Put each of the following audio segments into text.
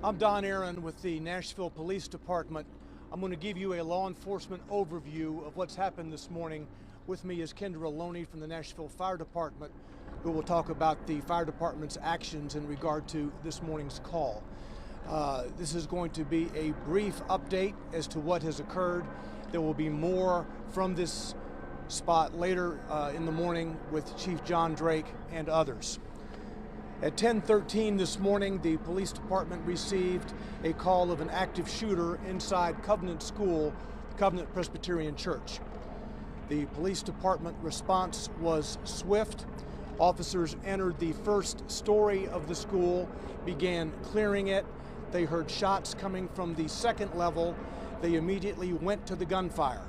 I'm Don Aaron with the Nashville Police Department. I'm going to give you a law enforcement overview of what's happened this morning. With me is Kendra Loney from the Nashville Fire Department, who will talk about the fire department's actions in regard to this morning's call. This is going to be a brief update as to what has occurred. There will be more from this spot later in the morning with Chief John Drake and others. At 10:13 this morning, the police department received a call of an active shooter inside Covenant School, Covenant Presbyterian Church. The police department response was swift. Officers entered the first story of the school, began clearing it. They heard shots coming from the second level. They immediately went to the gunfire.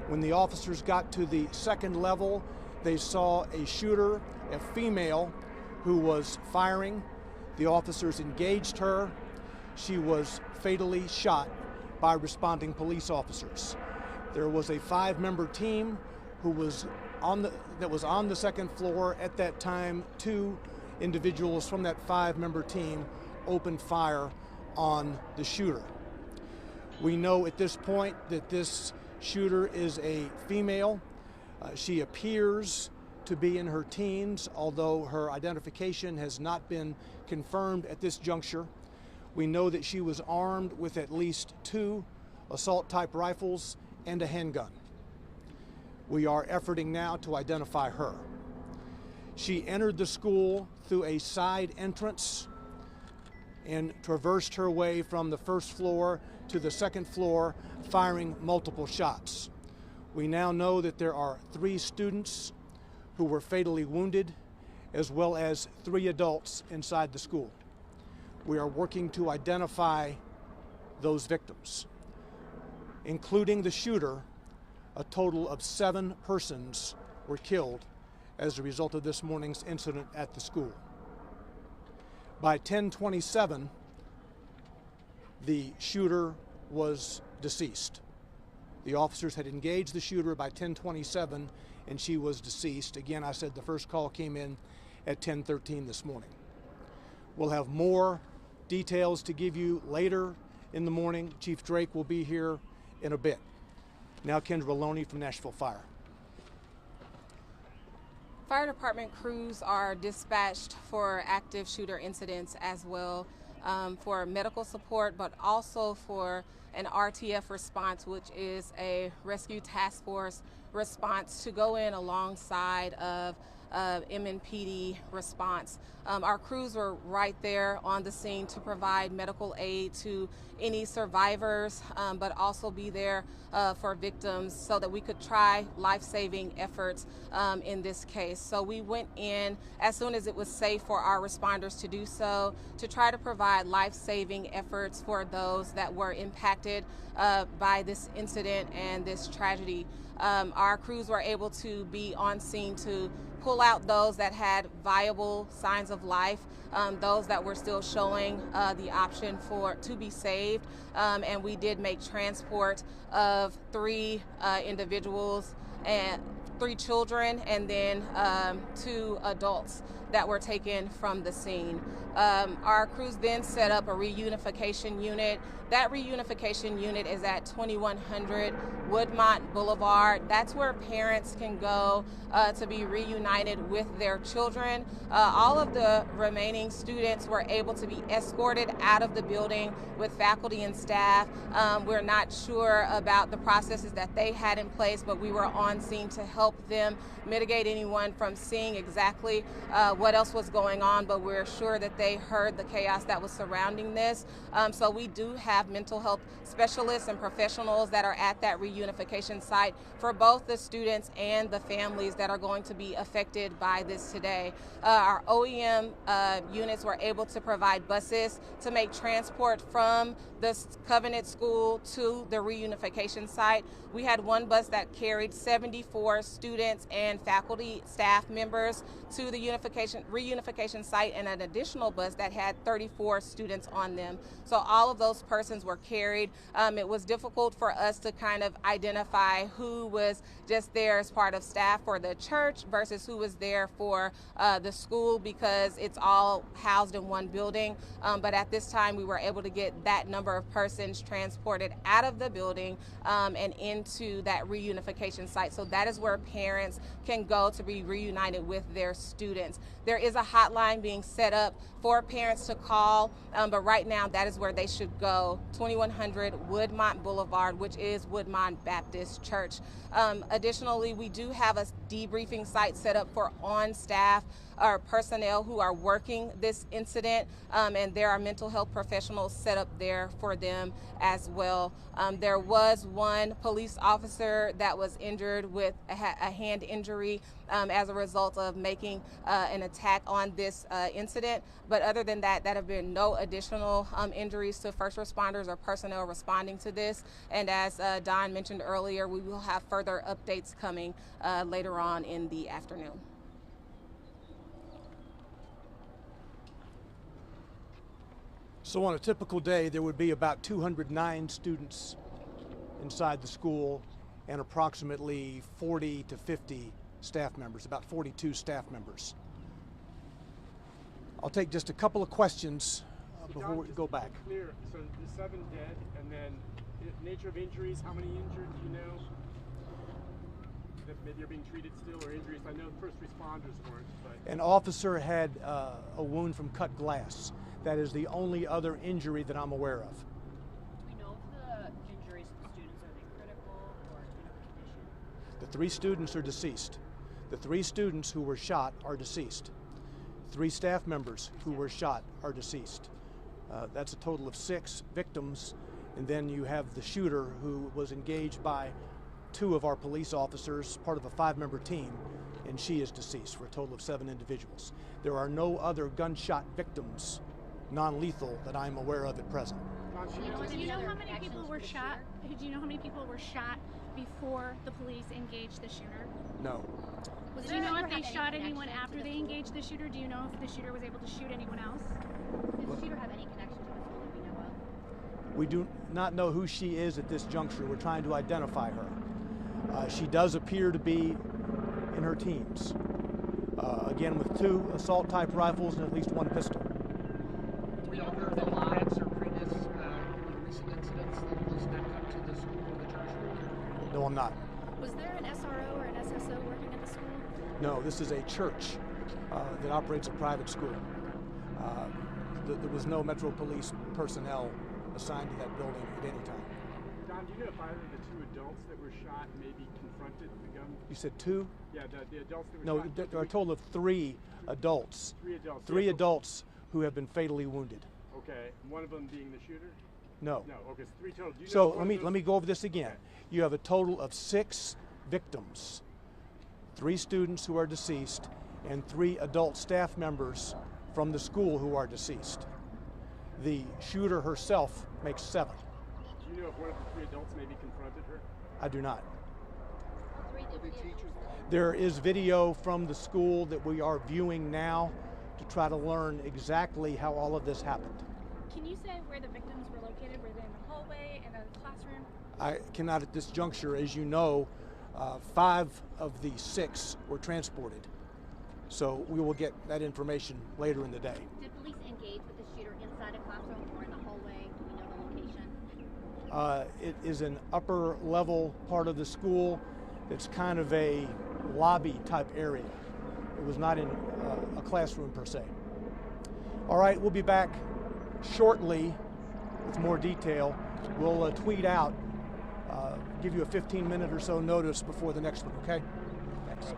When the officers got to the second level, they saw a shooter, a female, who was firing. The officers engaged her. She was fatally shot by responding police officers. There was a 5-member team who was on the second floor at that time. 2 individuals from that 5-member team opened fire on the shooter. We know at this point that this shooter is a female. She appears to be in her teens, although her identification has not been confirmed at this juncture. We know that she was armed with at least 2 assault-type rifles and a handgun. We are efforting now to identify her. She entered the school through a side entrance and traversed her way from the first floor to the second floor, firing multiple shots. We now know that there are 3 students who were fatally wounded, as well as 3 adults inside the school. We are working to identify those victims. Including the shooter, a total of 7 persons were killed as a result of this morning's incident at the school. By 10:27, the shooter was deceased. The officers had engaged the shooter by 10:27, and she was deceased. Again, I said the first call came in at 10:13 this morning. We'll have more details to give you later in the morning. Chief Drake will be here in a bit. Now Kendra Loney from Nashville Fire. Fire department crews are dispatched for active shooter incidents as well, for medical support, but also for an RTF response, which is a rescue task force response to go in alongside of MNPD response. Our crews were right there on the scene to provide medical aid to any survivors, but also be there for victims so that we could try life-saving efforts in this case. So we went in as soon as it was safe for our responders to do so, to try to provide life-saving efforts for those that were impacted by this incident and this tragedy. Our crews were able to be on scene to pull out those that had viable signs of life, those that were still showing the option to be saved, and we did make transport of 3 individuals and 3 children, and then 2 adults that were taken from the scene. Our crews then set up a reunification unit. That reunification unit is at 2100 Woodmont Boulevard. That's where parents can go to be reunited with their children. All of the remaining students were able to be escorted out of the building with faculty and staff. We're not sure about the processes that they had in place, but we were on scene to help them mitigate anyone from seeing exactly what else was going on, but we're sure that they heard the chaos that was surrounding this. So we do have mental health specialists and professionals that are at that reunification site for both the students and the families that are going to be affected by this today. Our OEM units were able to provide buses to make transport from the Covenant School to the reunification site. We had one bus that carried 74 students and faculty staff members to the unification reunification site and an additional bus that had 34 students on them. So all of those persons were carried. It was difficult for us to kind of identify who was just there as part of staff for the church versus who was there for the school, because it's all housed in one building. But at this time, we were able to get that number of persons transported out of the building and into that reunification site. So that is where parents can go to be reunited with their students. There is a hotline being set up for parents to call, but right now that is where they should go, 2100 Woodmont Boulevard, which is Woodmont Baptist Church. Additionally, we do have a debriefing site set up for on-staff or personnel who are working this incident, and there are mental health professionals set up there for them as well. There was one police officer that was injured with a hand injury as a result of making an attack on this incident. But other than that, there have been no additional injuries to first responders or personnel responding to this. And as Don mentioned earlier, we will have further updates coming later on in the afternoon. So on a typical day, there would be about 209 students inside the school and approximately 40 to 50 staff members, about 42 staff members. I'll take just a couple of questions before we go back. Clear. So the 7 dead, and then the nature of injuries, how many injured, do you know? That maybe you're being treated still, or injuries? I know first responders weren't, but... An officer had a wound from cut glass. That is the only other injury that I'm aware of. Do we know if the injuries to the students, are they critical or in condition? The 3 students are deceased. The 3 students who were shot are deceased. 3 staff members who were shot are deceased. That's a total of 6 victims, and then you have the shooter who was engaged by 2 of our police officers, part of a 5-member team, and she is deceased, for a total of 7 individuals. There are no other gunshot victims, non-lethal, that I'm aware of at present. Do you know how many people were shot? Do you know how many people were shot before the police engaged the shooter? No. Do you know if they shot anyone after they engaged the shooter? Do you know if the shooter was able to shoot anyone else? Did the shooter have any connection to the school that we know of? We do not know who she is at this juncture. We're trying to identify her. She does appear to be in her teens. Again, with 2 assault-type rifles and at least 1 pistol. We all heard any threats or previous recent incidents that was connected up to the school or the church? No, I'm not. Was there an SRO or an SSO working at the school? No, this is a church that operates a private school. There was no Metro Police personnel assigned to that building at any time. Don, do you know if either of the 2 adults that were shot maybe confronted the gun? You said 2? Yeah, the adults that were No, shot. there are a total of 3 adults. 3 adults. 3 Yeah, adults who have been fatally wounded. Okay, one of them being the shooter? No. No, okay, so 3 total. Do you know So if one of let me go over this again. Okay. You have a total of 6 victims, 3 students who are deceased, and 3 adult staff members from the school who are deceased. The shooter herself makes 7. Do you know if one of the 3 adults maybe confronted her? I do not. Were they teachers? There is video from the school that we are viewing now to try to learn exactly how all of this happened. Can you say where the victims were located? Were they in the hallway, in a classroom? I cannot at this juncture. As you know, 5 of the 6 were transported. So we will get that information later in the day. Did police engage with the shooter inside a classroom or in the hallway? Do we know the location? It is an upper level part of the school. It's kind of a lobby type area. It was not in a classroom per se. All right, we'll be back shortly with more detail. We'll tweet out, give you a 15-minute or so notice before the next one, okay? Thanks.